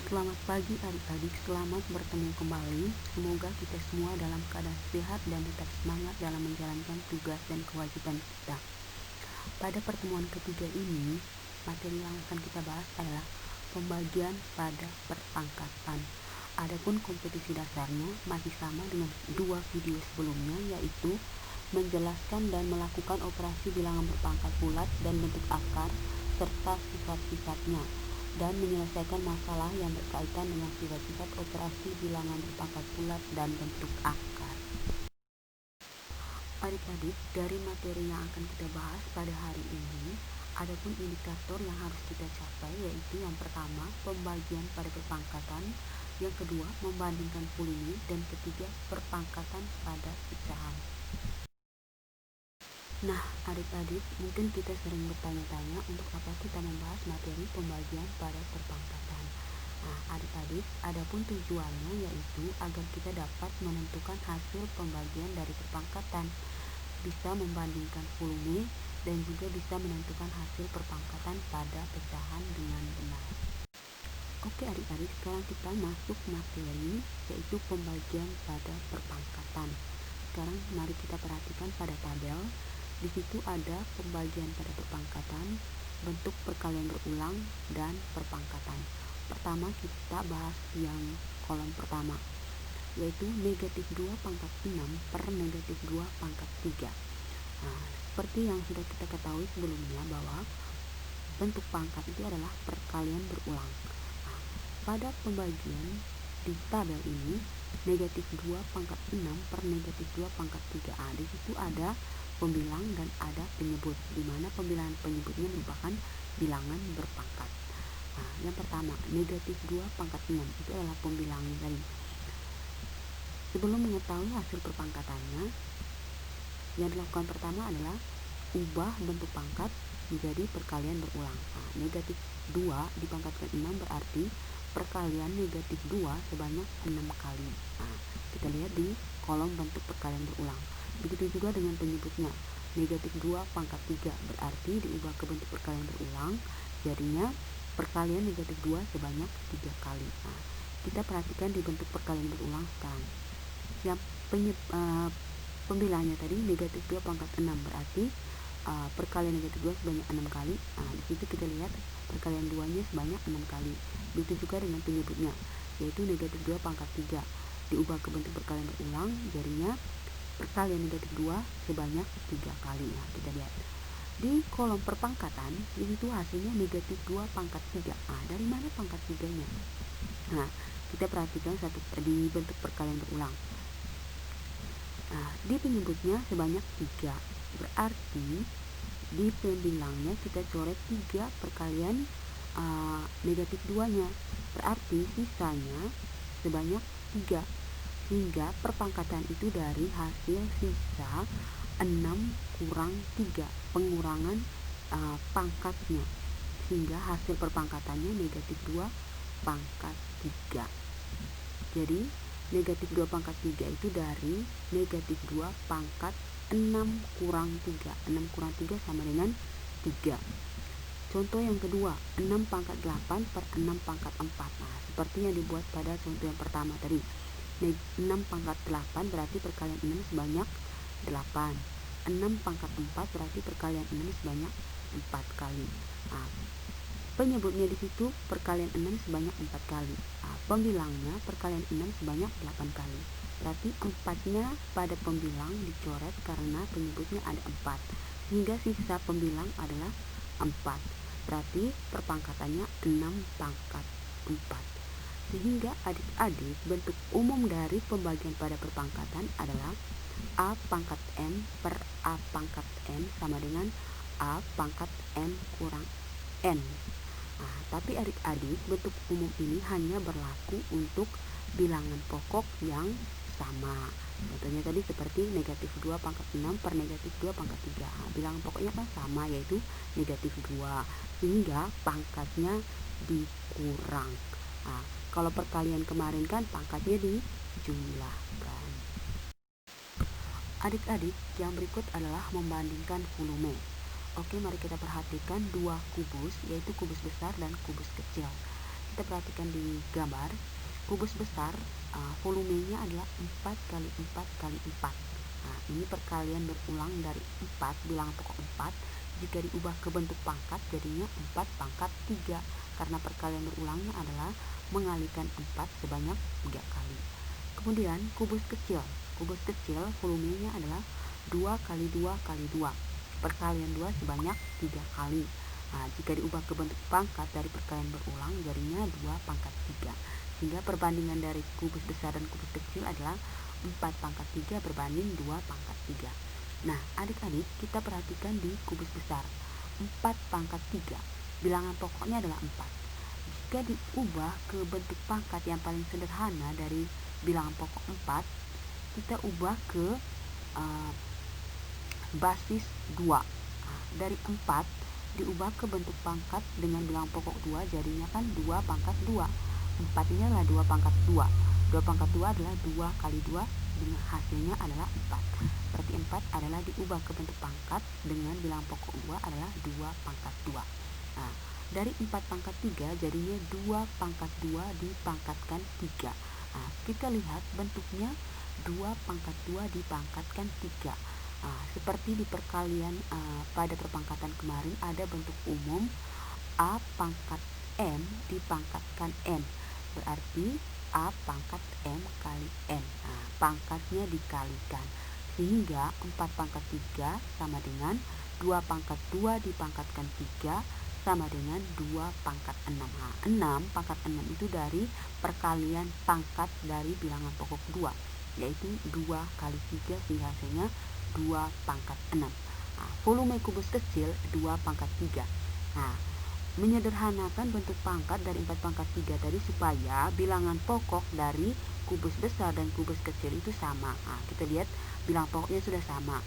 Selamat pagi adik-adik, selamat bertemu kembali. Semoga kita semua dalam keadaan sehat dan tetap semangat dalam menjalankan tugas dan kewajiban kita. Pada pertemuan ketiga ini, materi yang akan kita bahas adalah pembagian pada perpangkatan. Adapun kompetisi dasarnya masih sama dengan dua video sebelumnya, yaitu menjelaskan dan melakukan operasi bilangan berpangkat bulat dan bentuk akar serta sifat-sifatnya, dan menyelesaikan masalah yang berkaitan dengan sifat-sifat operasi bilangan berpangkat bulat dan bentuk akar. Adik-adik, dari materi yang akan kita bahas pada hari ini, adapun indikator yang harus kita capai, yaitu yang pertama, pembagian pada perpangkatan, yang kedua, membandingkan volumenya, dan ketiga, perpangkatan pada pecahan. Nah, adik-adik, mungkin kita sering bertanya-tanya untuk apa kita membahas materi pembagian pada perpangkatan. Nah, adik-adik, adapun tujuannya yaitu agar kita dapat menentukan hasil pembagian dari perpangkatan, bisa membandingkan volume, dan juga bisa menentukan hasil perpangkatan pada pecahan dengan benar. Oke adik-adik, sekarang kita masuk materi yaitu pembagian pada perpangkatan. Sekarang mari kita perhatikan pada tabel. Di situ ada pembagian pada perpangkatan, bentuk perkalian berulang, dan perpangkatan. Pertama kita bahas yang kolom pertama, yaitu negatif 2 pangkat 6 per negatif 2 pangkat 3. Nah, seperti yang sudah kita ketahui sebelumnya bahwa bentuk pangkat itu adalah perkalian berulang. Nah, pada pembagian di tabel ini, negatif 2 pangkat 6 per negatif 2 pangkat 3. Di situ ada pembilang dan ada penyebut, di mana pembilangan penyebutnya merupakan bilangan berpangkat. Nah, yang pertama, negatif 2 pangkat 6 itu adalah pembilangnya tadi. Sebelum mengetahui hasil perpangkatannya, yang dilakukan pertama adalah ubah bentuk pangkat menjadi perkalian berulang. Nah, negatif 2 dipangkatkan 6 berarti perkalian negatif 2 sebanyak 6 kali. Nah, kita lihat di kolom bentuk perkalian berulang. Begitu juga dengan penyebutnya, negatif 2 pangkat 3 berarti diubah ke bentuk perkalian berulang, jadinya perkalian negatif 2 sebanyak 3 kali. Nah, kita perhatikan di bentuk perkalian berulang sekarang. Yang pembilangnya tadi negatif 2 pangkat 6 berarti perkalian negatif 2 sebanyak 6 kali. Nah, di situ kita lihat perkalian 2-nya sebanyak 6 kali. Begitu juga dengan penyebutnya, yaitu negatif 2 pangkat 3 diubah ke bentuk perkalian berulang, jadinya perkalian negatif 2 sebanyak 3 kali. Nah, kita lihat di kolom perpangkatan, di situ hasilnya negatif 2 pangkat 3. Nah, dari mana pangkat 3-nya? Nah, kita perhatikan di bentuk perkalian berulang. Nah, di penyebutnya sebanyak 3. Berarti di pembilangnya kita coret 3 perkalian negatif 2-nya. Berarti sisanya sebanyak 3. Hingga perpangkatan itu dari hasil sisa 6 kurang 3, pengurangan pangkatnya, sehingga hasil perpangkatannya negatif 2 pangkat 3. Jadi negatif 2 pangkat 3 itu dari negatif 2 pangkat 6 kurang 3. 6 kurang 3 sama dengan 3. Contoh yang kedua, 6 pangkat 8 per 6 pangkat 4. Nah, seperti yang dibuat pada contoh yang pertama tadi. 6 pangkat 8 berarti perkalian 6 sebanyak 8. 6 pangkat 4 berarti perkalian 6 sebanyak 4 kali. Nah, penyebutnya di situ perkalian 6 sebanyak 4 kali. Nah, pembilangnya perkalian 6 sebanyak 8 kali. Berarti 4-nya pada pembilang dicoret karena penyebutnya ada 4. Sehingga sisa pembilang adalah 4. Berarti perpangkatannya 6 pangkat 4. Sehingga adik-adik, bentuk umum dari pembagian pada perpangkatan adalah A pangkat M per A pangkat N sama dengan A pangkat M kurang N. Nah, tapi adik-adik, bentuk umum ini hanya berlaku untuk bilangan pokok yang sama. Contohnya tadi seperti negatif 2 pangkat 6 per negatif 2 pangkat 3. Nah, bilangan pokoknya kan sama, yaitu negatif 2. Sehingga pangkatnya dikurang. Nah, kalau perkalian kemarin kan pangkatnya dijumlahkan. Adik-adik, yang berikut adalah membandingkan volume. Oke, mari kita perhatikan dua kubus, yaitu kubus besar dan kubus kecil. kita perhatikan di gambar, kubus besar volumenya adalah 4 kali 4 kali 4. Nah, ini perkalian berulang dari 4, bilangan pokok 4. Jika diubah ke bentuk pangkat jadinya 4 pangkat 3, karena perkalian berulangnya adalah mengalikan 4 sebanyak 3 kali. Kemudian kubus kecil volumenya adalah 2 kali 2 kali 2. Perkalian 2 sebanyak 3 kali. Nah, jika diubah ke bentuk pangkat dari perkalian berulang jadinya 2 pangkat 3. Sehingga perbandingan dari kubus besar dan kubus kecil adalah 4 pangkat 3 berbanding 2 pangkat 3. Nah, adik-adik kita perhatikan di kubus besar. 4 pangkat 3, bilangan pokoknya adalah 4. Jika diubah ke bentuk pangkat yang paling sederhana dari bilangan pokok 4, kita ubah ke basis 2. Nah, dari 4 diubah ke bentuk pangkat dengan bilangan pokok 2 jadinya kan 2 pangkat 2. 4 ini adalah 2 pangkat 2. 2 pangkat 2 adalah 2 kali 2 dengan hasilnya adalah 4. Berarti 4 adalah diubah ke bentuk pangkat dengan bilangan pokok 2 adalah 2 pangkat 2. Nah, dari 4 pangkat 3 jadinya 2 pangkat 2 dipangkatkan 3. Nah, kita lihat bentuknya 2 pangkat 2 dipangkatkan 3. Seperti di perkalian pada perpangkatan kemarin ada bentuk umum A pangkat M dipangkatkan N, berarti A pangkat M kali N. Nah, pangkatnya dikalikan sehingga 4 pangkat 3 sama dengan 2 pangkat 2 dipangkatkan 3 sama dengan 2 pangkat 6. Nah, 6 pangkat 6 itu dari perkalian pangkat dari bilangan pokok 2, yaitu 2 kali 3 sehingga hasilnya 2 pangkat 6. Nah, volume kubus kecil 2 pangkat 3. Nah, menyederhanakan bentuk pangkat dari 4 pangkat 3 tadi supaya bilangan pokok dari kubus besar dan kubus kecil itu sama. Nah, kita lihat bilangan pokoknya sudah sama,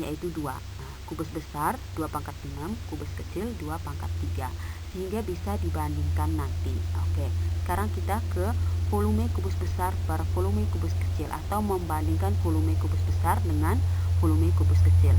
yaitu 2. Nah, kubus besar 2 pangkat 6, kubus kecil 2 pangkat 3, sehingga bisa dibandingkan nanti. Oke, sekarang kita ke volume kubus besar per volume kubus kecil, atau membandingkan volume kubus besar dengan volume kubus kecil.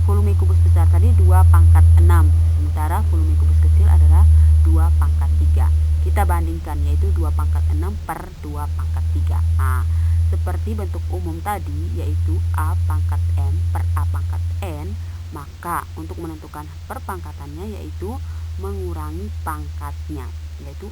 Volume kubus besar tadi 2 pangkat 6, sementara volume kubus kecil adalah 2 pangkat 3. Kita bandingkan, yaitu 2 pangkat 6 per 2 pangkat 3. Nah, seperti bentuk umum tadi, yaitu A pangkat M per A pangkat N, maka untuk menentukan perpangkatannya yaitu mengurangi pangkatnya, yaitu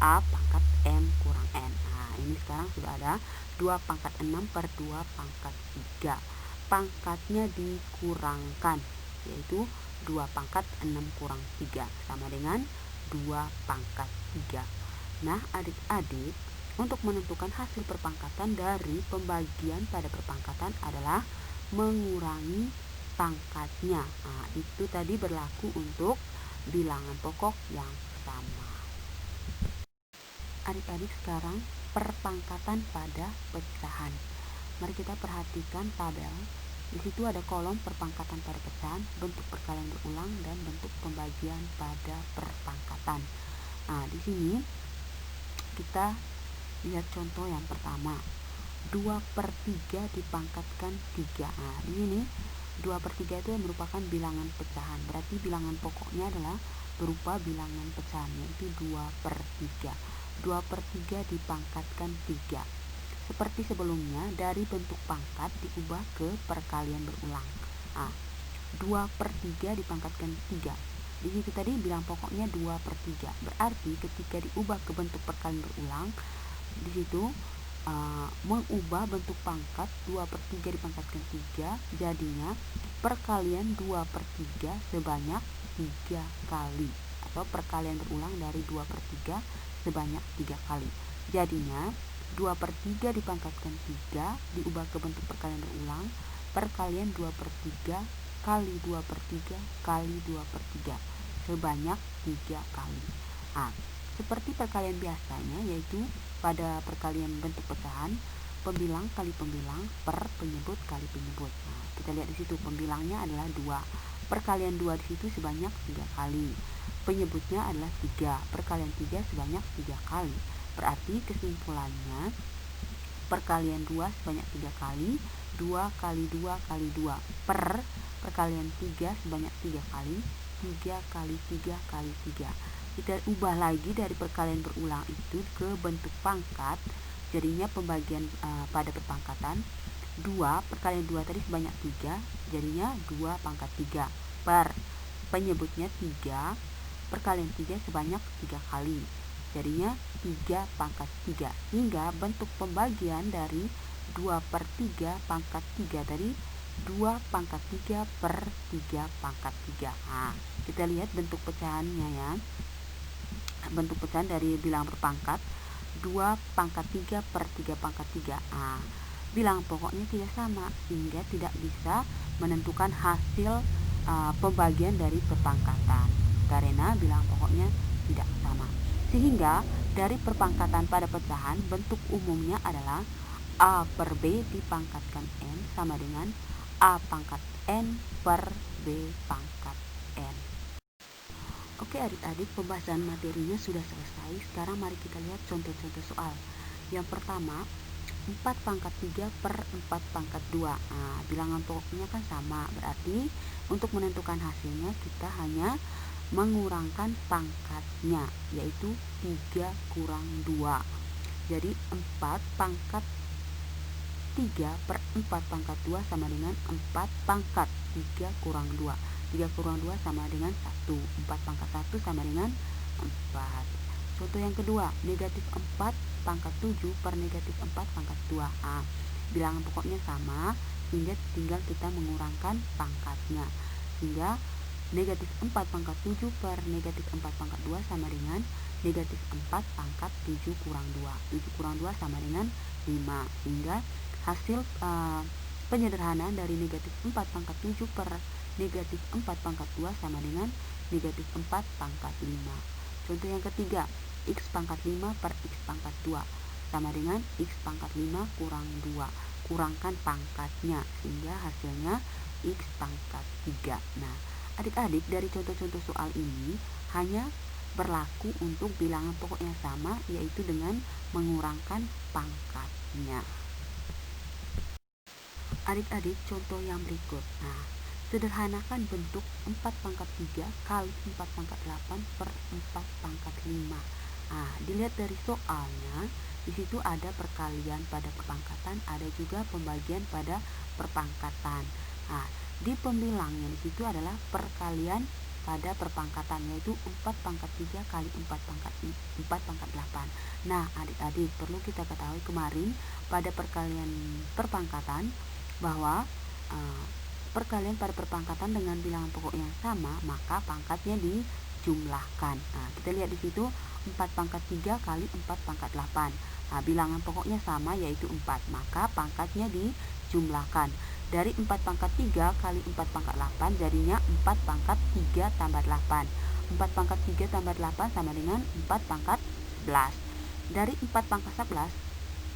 A pangkat M kurang N. Nah, ini sekarang sudah ada 2 pangkat 6 per 2 pangkat 3. Pangkatnya dikurangkan, yaitu 2 pangkat 6 kurang 3 sama dengan 2 pangkat 3. Nah, adik-adik, untuk menentukan hasil perpangkatan dari pembagian pada perpangkatan adalah mengurangi pangkatnya. Nah, itu tadi berlaku untuk bilangan pokok yang sama. Adik-adik, sekarang perpangkatan pada pecahan. Mari kita perhatikan tabel. Di situ ada kolom perpangkatan pada pecahan, bentuk perkalian berulang, dan bentuk pembagian pada perpangkatan. Nah, di sini kita lihat contoh yang pertama. 2/3 dipangkatkan 3. Nah, ini 2/3 itu merupakan bilangan pecahan. Berarti bilangan pokoknya adalah berupa bilangan pecahan, yaitu 2/3. 2/3 dipangkatkan 3. Seperti sebelumnya, dari bentuk pangkat diubah ke perkalian berulang. Nah, 2/3 dipangkatkan 3. Di situ tadi bilangan pokoknya 2/3. Berarti ketika diubah ke bentuk perkalian berulang, di situ mengubah bentuk pangkat 2/3 dipangkatkan 3, jadinya perkalian 2/3 sebanyak 3 kali, atau perkalian berulang dari 2/3 sebanyak 3 kali. Jadinya 2/3 dipangkatkan 3 diubah ke bentuk perkalian berulang, perkalian 2/3 kali 2/3 kali 2/3 sebanyak 3 kali. Nah, seperti perkalian biasanya, yaitu pada perkalian bentuk pecahan, pembilang kali pembilang per penyebut kali penyebut. Nah, kita lihat di situ pembilangnya adalah 2. Perkalian 2 di situ sebanyak 3 kali. Penyebutnya adalah 3. Perkalian 3 sebanyak 3 kali. Berarti kesimpulannya perkalian 2 sebanyak 3 kali, 2 kali 2 kali 2 per perkalian 3 sebanyak 3 kali, 3 kali 3 kali 3. kita ubah lagi dari perkalian berulang itu ke bentuk pangkat, jadinya pembagian pada perpangkatan. 2 perkalian 2 tadi sebanyak 3, jadinya 2 pangkat 3 per penyebutnya 3 perkalian 3 sebanyak 3 kali, jadinya 3 pangkat 3, hingga bentuk pembagian dari 2 per 3 pangkat 3 tadi 2 pangkat 3 per 3 pangkat 3. Nah, kita lihat bentuk pecahannya ya. Bentuk pecahan dari bilangan berpangkat 2 pangkat 3 per 3 pangkat 3. Nah, bilangan pokoknya tidak sama, sehingga tidak bisa menentukan hasil pembagian dari perpangkatan karena bilangan pokoknya tidak sama. Sehingga dari perpangkatan pada pecahan, bentuk umumnya adalah A per B dipangkatkan N sama dengan A pangkat N per B pangkat N. Oke adik-adik, pembahasan materinya sudah selesai. Sekarang mari kita lihat contoh-contoh soal. Yang pertama, 4 pangkat 3 per 4 pangkat 2. Nah, bilangan pokoknya kan sama, berarti untuk menentukan hasilnya kita hanya mengurangkan pangkatnya, yaitu 3 kurang 2. Jadi 4 pangkat 3 per 4 pangkat 2 sama dengan 4 pangkat 3 kurang 2. 3 kurang 2 sama dengan 1. 4 pangkat 1 sama dengan 4. Contoh yang kedua, negatif 4 pangkat 7 per negatif 4 pangkat 2. Bilangan pokoknya sama, sehingga tinggal kita mengurangkan pangkatnya. Sehingga negatif 4 pangkat 7 per negatif 4 pangkat 2 sama dengan negatif 4 pangkat 7 kurang 2. 7 kurang 2 sama dengan 5. Sehingga hasil penyederhanaan dari negatif 4 pangkat 7 per negatif 4 pangkat 2 sama dengan negatif 4 pangkat 5. Contoh yang ketiga, X pangkat 5 per X pangkat 2 sama dengan X pangkat 5 kurang 2. Kurangkan pangkatnya, sehingga hasilnya X pangkat 3. Nah, adik-adik, dari contoh-contoh soal ini hanya berlaku untuk bilangan pokok yang sama, yaitu dengan mengurangkan pangkatnya. Adik-adik, contoh yang berikut. Nah, sederhanakan bentuk 4 pangkat 3 kali 4 pangkat 8 per 4 pangkat 5. Nah, dilihat dari soalnya, di situ ada perkalian pada perpangkatan, ada juga pembagian pada perpangkatan. Nah, di pembilangnya di situ adalah perkalian pada perpangkatan, yaitu 4 pangkat 3 kali 4 pangkat 8. Nah, adik-adik, perlu kita ketahui kemarin pada perkalian perpangkatan bahwa perkalian pada perpangkatan dengan bilangan pokok yang sama, maka pangkatnya dijumlahkan. Nah, kita lihat di situ 4 pangkat 3 kali 4 pangkat 8. Nah, bilangan pokoknya sama, yaitu 4, maka pangkatnya dijumlahkan. Dari 4 pangkat 3 kali 4 pangkat 8 jadinya 4 pangkat 3 tambah 8. 4 pangkat 3 tambah 8 sama dengan 4 pangkat 11. Dari 4 pangkat 11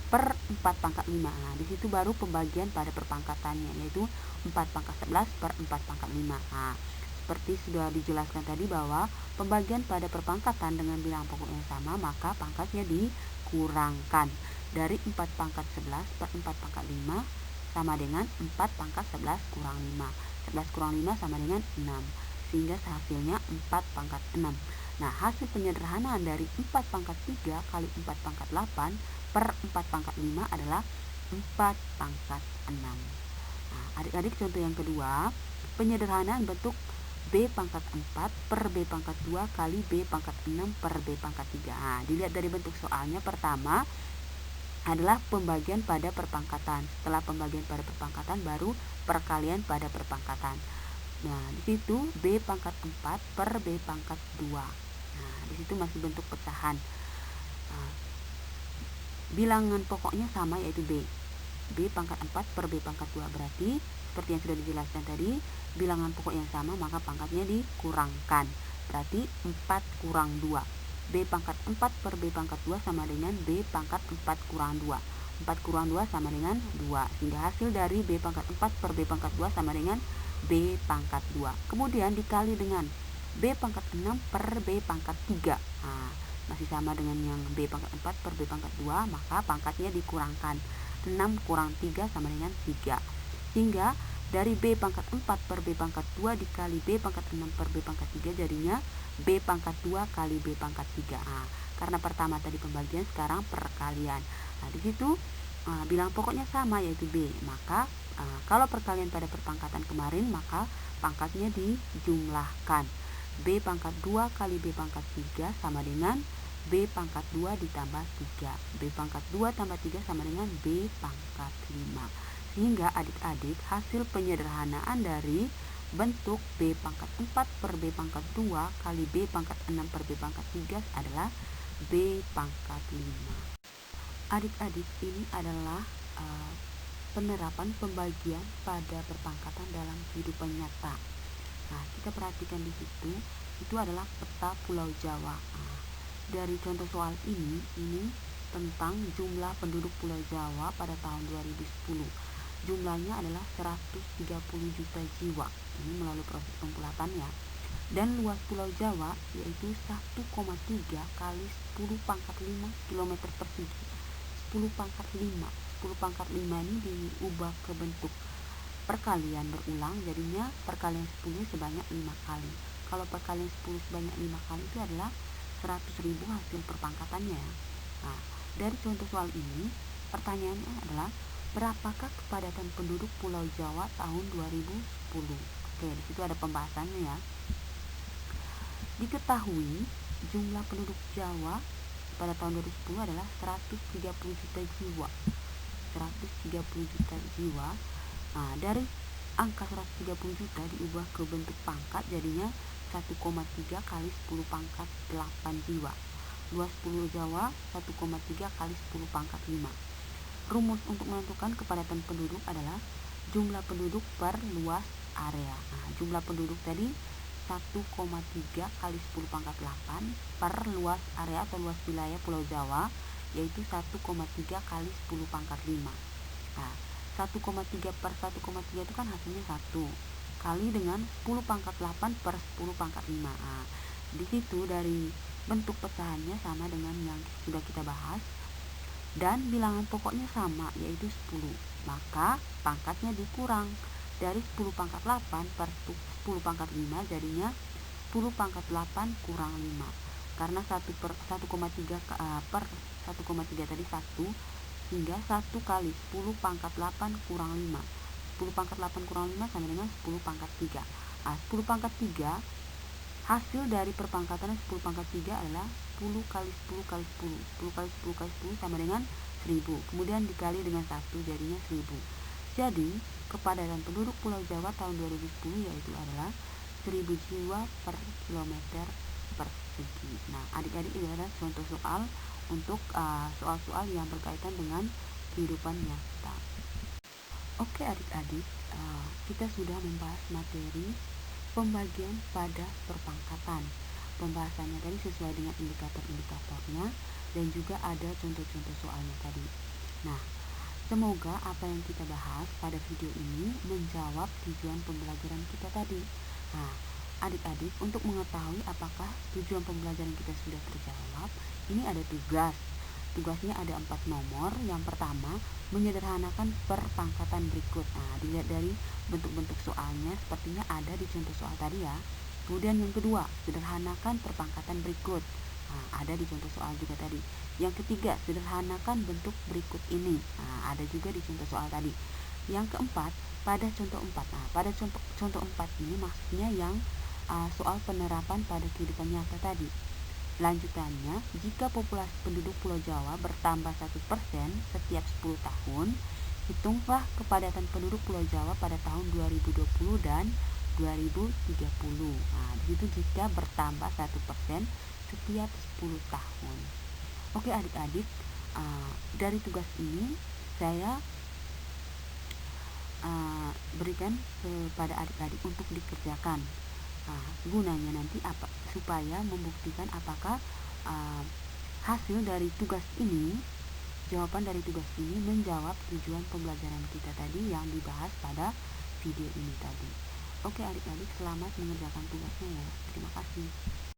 per 4 pangkat 5. Nah, di situ baru pembagian pada perpangkatannya, yaitu 4 pangkat 11 per 4 pangkat 5. Nah, seperti sudah dijelaskan tadi bahwa pembagian pada perpangkatan dengan bilangan pokok yang sama, maka pangkatnya dikurangkan. Dari 4 pangkat 11 per 4 pangkat 5 sama dengan 4 pangkat 11 kurang 5. 11 kurang 5 sama dengan 6. Sehingga hasilnya 4 pangkat 6. Nah, hasil penyederhanaan dari 4 pangkat 3 kali 4 pangkat 8 per 4 pangkat 5 adalah 4 pangkat 6. Nah, adik-adik, contoh yang kedua, penyederhanaan bentuk B pangkat 4 per B pangkat 2 kali B pangkat 6 per B pangkat 3. Nah, dilihat dari bentuk soalnya, pertama adalah pembagian pada perpangkatan. Setelah pembagian pada perpangkatan, baru perkalian pada perpangkatan. Nah, di situ B pangkat 4 per B pangkat 2. Nah, di situ masih bentuk pecahan. Nah, bilangan pokoknya sama, yaitu B. B pangkat 4 per B pangkat 2, berarti seperti yang sudah dijelaskan tadi, bilangan pokok yang sama, maka pangkatnya dikurangkan. Berarti 4 kurang 2. B pangkat 4 per B pangkat 2 sama dengan B pangkat 4 kurang 2. 4 kurang 2 sama dengan 2. Sehingga hasil dari B pangkat 4 per B pangkat 2 sama dengan B pangkat 2. Kemudian dikali dengan B pangkat 6 per B pangkat 3. Nah, masih sama dengan yang B pangkat 4 per B pangkat 2, maka pangkatnya dikurangkan. 6 kurang 3 sama dengan 3. Sehingga dari B pangkat 4 per B pangkat 2 dikali B pangkat 6 per B pangkat 3 jadinya B pangkat 2 kali B pangkat 3. Karena pertama tadi pembagian, sekarang perkalian. Di situ bilangan pokoknya sama, yaitu B. Maka kalau perkalian pada perpangkatan kemarin, maka pangkatnya dijumlahkan. B pangkat 2 kali B pangkat 3 sama dengan B pangkat 2 ditambah 3. B pangkat 2 tambah 3 sama dengan B pangkat 5. Sehingga adik-adik, hasil penyederhanaan dari bentuk B pangkat 4 per B pangkat 2 kali B pangkat 6 per B pangkat 3 adalah B pangkat 5. Adik-adik, ini adalah penerapan pembagian pada perpangkatan dalam kehidupan nyata. Nah, kita perhatikan di situ, itu adalah peta Pulau Jawa. Dari contoh soal ini tentang jumlah penduduk Pulau Jawa pada tahun 2010. Jumlahnya adalah 130 juta jiwa. Ini melalui proses pengkulatan ya. Dan luas Pulau Jawa yaitu 1,3 kali 10 pangkat 5 km persegi. 10 pangkat 5. 10 pangkat 5 ini diubah ke bentuk perkalian berulang, jadinya perkalian 10 sebanyak 5 kali. Kalau perkalian 10 sebanyak 5 kali itu adalah 100.000 hasil perpangkatannya. Nah, dari contoh soal ini, pertanyaannya adalah berapakah kepadatan penduduk Pulau Jawa tahun 2010? Oke, di situ ada pembahasannya ya. Diketahui jumlah penduduk Jawa pada tahun 2010 adalah 130 juta jiwa. 130 juta jiwa. Nah, dari angka 130 juta diubah ke bentuk pangkat, jadinya 1,3 kali 10 pangkat 8 jiwa. Luas Pulau Jawa 1,3 kali 10 pangkat 5. Rumus untuk menentukan kepadatan penduduk adalah jumlah penduduk per luas area. Nah, jumlah penduduk tadi 1,3 kali 10 pangkat 8 per luas area atau luas wilayah Pulau Jawa, yaitu 1,3 kali 10 pangkat 5. Nah, 1,3 per 1,3 itu kan hasilnya 1 kali dengan 10 pangkat 8 per 10 pangkat 5. Nah, di situ dari bentuk pecahannya sama dengan yang sudah kita bahas, dan bilangan pokoknya sama, yaitu 10. Maka pangkatnya dikurang dari 10 pangkat 8 per 10 pangkat 5, jadinya 10 pangkat 8 kurang 5. Karena 1 per 1,3 per 1,3 tadi 1, hingga 1 kali 10 pangkat 8 kurang 5. 10 pangkat 8 kurang 5 sama dengan 10 pangkat 3. 10 pangkat 3, hasil dari perpangkatan 10 pangkat 3 adalah 10 kali 10 kali 10. 10 kali 10 kali 10 sama dengan 1000. Kemudian dikali dengan 1, jadinya 1000. Jadi, kepadatan penduduk Pulau Jawa tahun 2010 yaitu adalah 1000 jiwa per kilometer persegi. Nah, adik-adik, ini adalah contoh soal untuk soal-soal yang berkaitan dengan kehidupan nyata. Oke adik-adik, kita sudah membahas materi pembagian pada perpangkatan. Pembahasannya tadi sesuai dengan indikator-indikatornya dan juga ada contoh-contoh soalnya tadi. Nah, semoga apa yang kita bahas pada video ini menjawab tujuan pembelajaran kita tadi. Nah, adik-adik, untuk mengetahui apakah tujuan pembelajaran kita sudah terjawab, ini ada tugas. Tugasnya ada 4 nomor. Yang pertama, menyederhanakan perpangkatan berikut. Nah, dilihat dari bentuk-bentuk soalnya, sepertinya ada di contoh soal tadi ya. Kemudian yang kedua, sederhanakan perpangkatan berikut. Nah, ada di contoh soal juga tadi. Yang ketiga, sederhanakan bentuk berikut ini. Nah, ada juga di contoh soal tadi. Yang keempat, pada contoh 4. Nah, pada contoh 4 ini maksudnya yang soal penerapan pada kehidupan nyata tadi. Lanjutannya, jika populasi penduduk Pulau Jawa bertambah 1% setiap 10 tahun, hitunglah kepadatan penduduk Pulau Jawa pada tahun 2020 dan 2030. Nah, itu jika bertambah 1% setiap 10 tahun. Oke adik-adik, dari tugas ini saya berikan kepada adik-adik untuk dikerjakan. Gunanya nanti apa? Supaya membuktikan apakah hasil dari tugas ini, jawaban dari tugas ini menjawab tujuan pembelajaran kita tadi yang dibahas pada video ini tadi. Oke adik-adik, selamat mengerjakan tugasnya ya. Terima kasih.